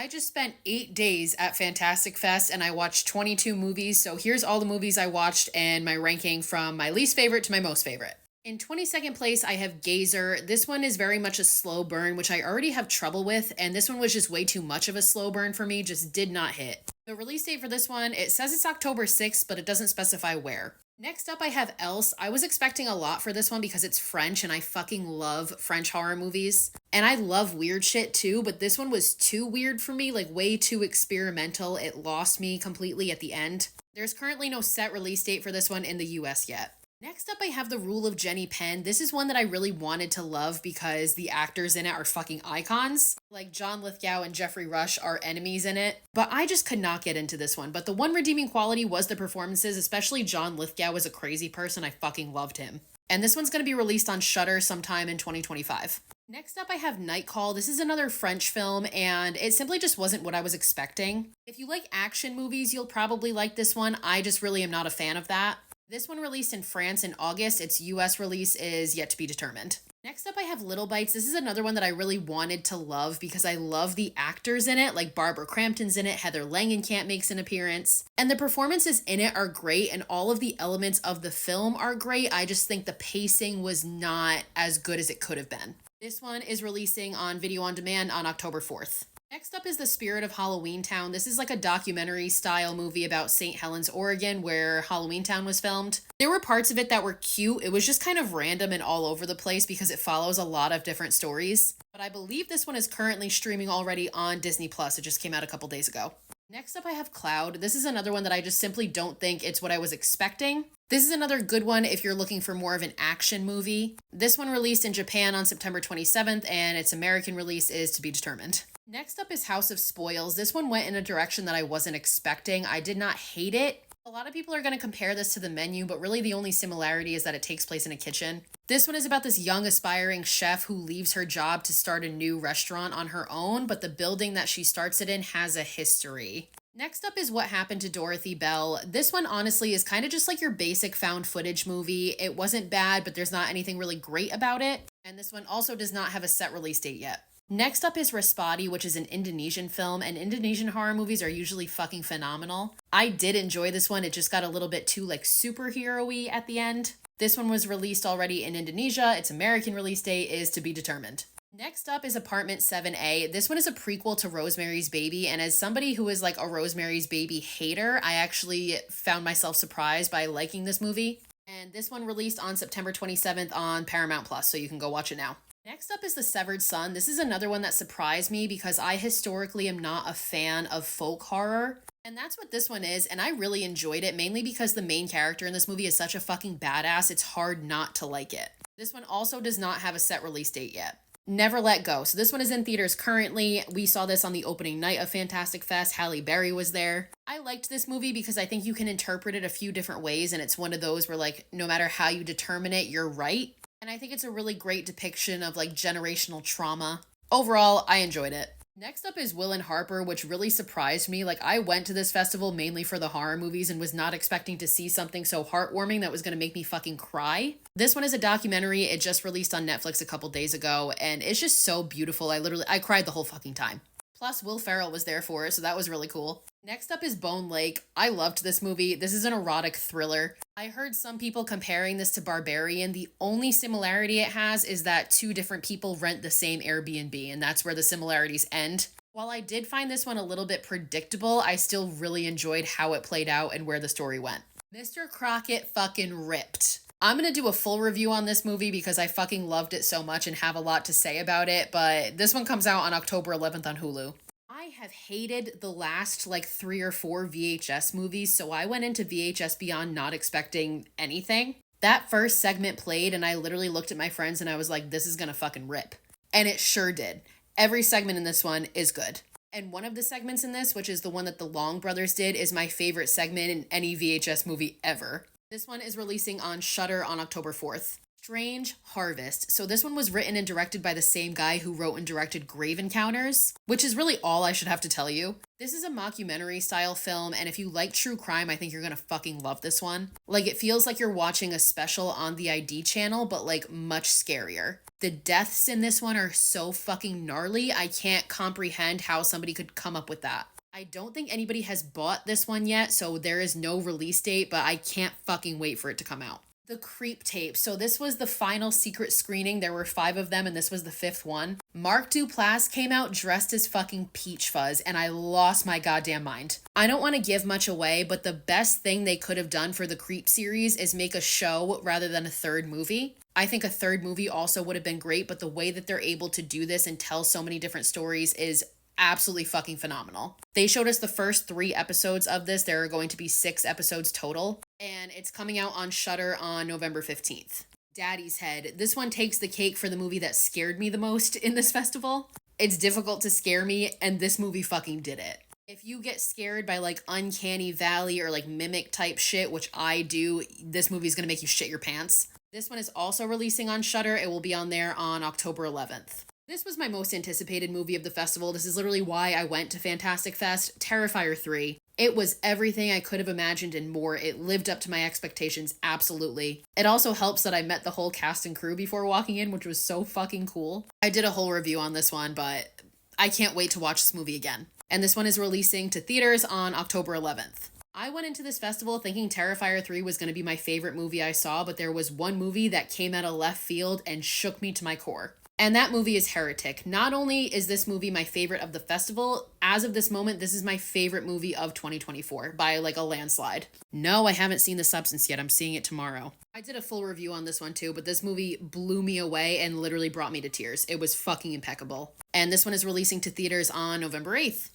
I just spent 8 days at Fantastic Fest and I watched 22 movies. So here's all the movies I watched and my ranking from my least favorite to my most favorite. In 22nd place, I have Gazer. This one is very much a slow burn, which I already have trouble with, and this one was just way too much of a slow burn for me, just did not hit. The release date for this one, it says it's October 6th, but it doesn't specify where. Next up, I have Else. I was expecting a lot for this one because it's French and I fucking love French horror movies. And I love weird shit too, but this one was too weird for me, like way too experimental. It lost me completely at the end. There's currently no set release date for this one in the US yet. Next up, I have The Rule of Jenny Penn. This is one that I really wanted to love because the actors in it are fucking icons. Like John Lithgow and Jeffrey Rush are enemies in it. But I just could not get into this one. But the one redeeming quality was the performances, especially John Lithgow was a crazy person. I fucking loved him. And this one's going to be released on Shudder sometime in 2025. Next up, I have Night Call. This is another French film, and it simply just wasn't what I was expecting. If you like action movies, you'll probably like this one. I just really am not a fan of that. This one released in France in August. Its US release is yet to be determined. Next up, I have Little Bites. This is another one that I really wanted to love because I love the actors in it, like Barbara Crampton's in it, Heather Langenkamp makes an appearance, and the performances in it are great, and all of the elements of the film are great. I just think the pacing was not as good as it could have been. This one is releasing on video on demand on October 4th. Next up is The Spirit of Halloween Town. This is like a documentary style movie about St. Helens, Oregon, where Halloween Town was filmed. There were parts of it that were cute. It was just kind of random and all over the place because it follows a lot of different stories. But I believe this one is currently streaming already on Disney Plus. It just came out a couple days ago. Next up, I have Cloud. This is another one that I just simply don't think it's what I was expecting. This is another good one if you're looking for more of an action movie. This one released in Japan on September 27th, and its American release is to be determined. Next up is House of Spoils. This one went in a direction that I wasn't expecting. I did not hate it. A lot of people are going to compare this to The Menu, but really the only similarity is that it takes place in a kitchen. This one is about this young aspiring chef who leaves her job to start a new restaurant on her own, but the building that she starts it in has a history. Next up is What Happened to Dorothy Bell. This one honestly is kind of just like your basic found footage movie. It wasn't bad, but there's not anything really great about it. And this one also does not have a set release date yet. Next up is Respati, which is an Indonesian film, and Indonesian horror movies are usually fucking phenomenal. I did enjoy this one. It just got a little bit too like superhero-y at the end. This one was released already in Indonesia. Its American release date is to be determined. Next up is Apartment 7A. This one is a prequel to Rosemary's Baby, and as somebody who is like a Rosemary's Baby hater, I actually found myself surprised by liking this movie. And this one released on September 27th on Paramount Plus, so you can go watch it now. Next up is The Severed Son. This is another one that surprised me because I historically am not a fan of folk horror. And that's what this one is, and I really enjoyed it, mainly because the main character in this movie is such a fucking badass, it's hard not to like it. This one also does not have a set release date yet. Never Let Go. So this one is in theaters currently. We saw this on the opening night of Fantastic Fest. Halle Berry was there. I liked this movie because I think you can interpret it a few different ways, and it's one of those where like, no matter how you determine it, you're right. And I think it's a really great depiction of like generational trauma. Overall, I enjoyed it. Next up is Will and Harper, which really surprised me. Like, I went to this festival mainly for the horror movies and was not expecting to see something so heartwarming that was going to make me fucking cry. This one is a documentary. It just released on Netflix a couple days ago, and it's just so beautiful. I cried the whole fucking time. Plus, Will Ferrell was there for it, so that was really cool. Next up is Bone Lake. I loved this movie. This is an erotic thriller. I heard some people comparing this to Barbarian. The only similarity it has is that two different people rent the same Airbnb, and that's where the similarities end. While I did find this one a little bit predictable, I still really enjoyed how it played out and where the story went. Mr. Crockett fucking ripped. I'm going to do a full review on this movie because I fucking loved it so much and have a lot to say about it, but this one comes out on October 11th on Hulu. I have hated the last like 3 or 4 VHS movies, so I went into VHS Beyond not expecting anything. That first segment played and I literally looked at my friends and I was like, this is gonna fucking rip. And it sure did. Every segment in this one is good. And one of the segments in this, which is the one that the Long Brothers did, is my favorite segment in any VHS movie ever. This one is releasing on Shudder on October 4th. Strange Harvest. So this one was written and directed by the same guy who wrote and directed Grave Encounters, which is really all I should have to tell you. This is a mockumentary style film, and if you like true crime, I think you're gonna fucking love this one. Like, it feels like you're watching a special on the ID channel, but like much scarier. The deaths in this one are so fucking gnarly, I can't comprehend how somebody could come up with that. I don't think anybody has bought this one yet, so there is no release date, but I can't fucking wait for it to come out. The Creep Tape. So this was the final secret screening. There were 5 of them, and this was the 5th one. Mark Duplass came out dressed as fucking Peach Fuzz, and I lost my goddamn mind. I don't want to give much away, but the best thing they could have done for the Creep series is make a show rather than a 3rd movie. I think a 3rd movie also would have been great, but the way that they're able to do this and tell so many different stories is absolutely fucking phenomenal. They showed us the first 3 episodes of this. There are going to be 6 episodes total, and it's coming out on Shudder on November 15th. Daddy's Head. This one takes the cake for the movie that scared me the most in this festival. It's difficult to scare me, and this movie fucking did it. If you get scared by like Uncanny Valley or like Mimic type shit, which I do, this movie is gonna make you shit your pants. This one is also releasing on Shudder. It will be on there on October 11th. This was my most anticipated movie of the festival. This is literally why I went to Fantastic Fest. Terrifier 3. It was everything I could have imagined and more. It lived up to my expectations, absolutely. It also helps that I met the whole cast and crew before walking in, which was so fucking cool. I did a whole review on this one, but I can't wait to watch this movie again. And this one is releasing to theaters on October 11th. I went into this festival thinking Terrifier 3 was going to be my favorite movie I saw, but there was one movie that came out of left field and shook me to my core. And that movie is Heretic. Not only is this movie my favorite of the festival, as of this moment, this is my favorite movie of 2024 by like a landslide. No, I haven't seen The Substance yet. I'm seeing it tomorrow. I did a full review on this one too, but this movie blew me away and literally brought me to tears. It was fucking impeccable. And this one is releasing to theaters on November 8th.